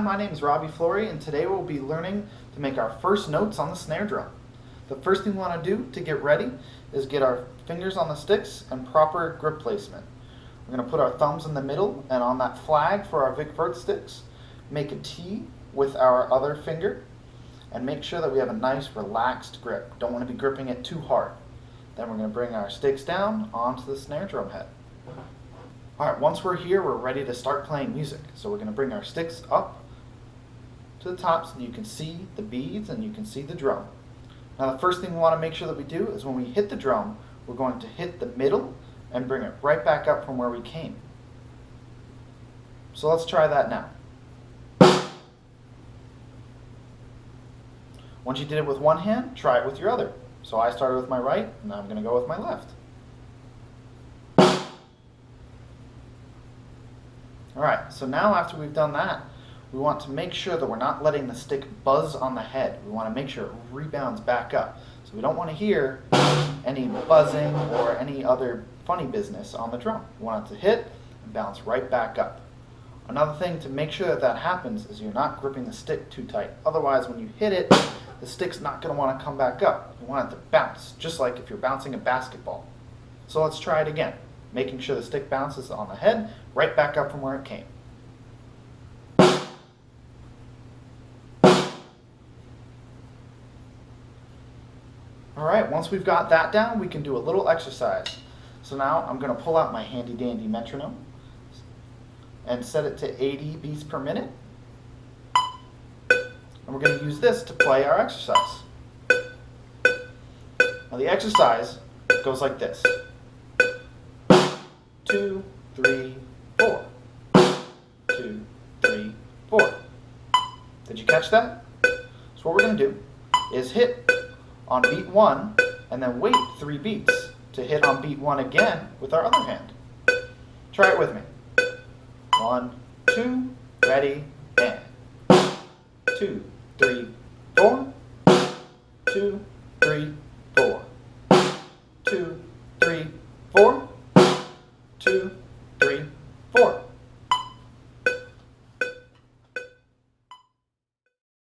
my name is Robbie Flory, and today we'll be learning to make our first notes on the snare drum. The first thing we want to do to get ready is get our fingers on the sticks and proper grip placement. We're going to put our thumbs in the middle, and on that flag for our Vic Vert sticks, make a T with our other finger, and make sure that we have a nice relaxed grip. Don't want to be gripping it too hard. Then we're going to bring our sticks down onto the snare drum head. Alright, once we're here, we're ready to start playing music. So we're going to bring our sticks up to the top so you can see the beads and you can see the drum. Now the first thing we want to make sure that we do is when we hit the drum, we're going to hit the middle and bring it right back up from where we came. So let's try that now. Once you did it with one hand, try it with your other. So I started with my right, and now I'm going to go with my left. Alright, so now after we've done that, we want to make sure that we're not letting the stick buzz on the head. We want to make sure it rebounds back up. So we don't want to hear any buzzing or any other funny business on the drum. We want it to hit and bounce right back up. Another thing to make sure that that happens is you're not gripping the stick too tight. Otherwise, when you hit it, the stick's not going to want to come back up. You want it to bounce, just like if you're bouncing a basketball. So let's try it again, making sure the stick bounces on the head, right back up from where it came. Alright, once we've got that down, we can do a little exercise. So now I'm going to pull out my handy dandy metronome and set it to 80 beats per minute. And we're going to use this to play our exercise. Now the exercise goes like this. 2, 3, 4. 2, 3, 4. Did you catch that? So what we're going to do is hit on beat 1 and then wait 3 beats to hit on beat 1 again with our other hand. Try it with me. 1, 2, ready, and 2, 3, 4. 2, 3, 4.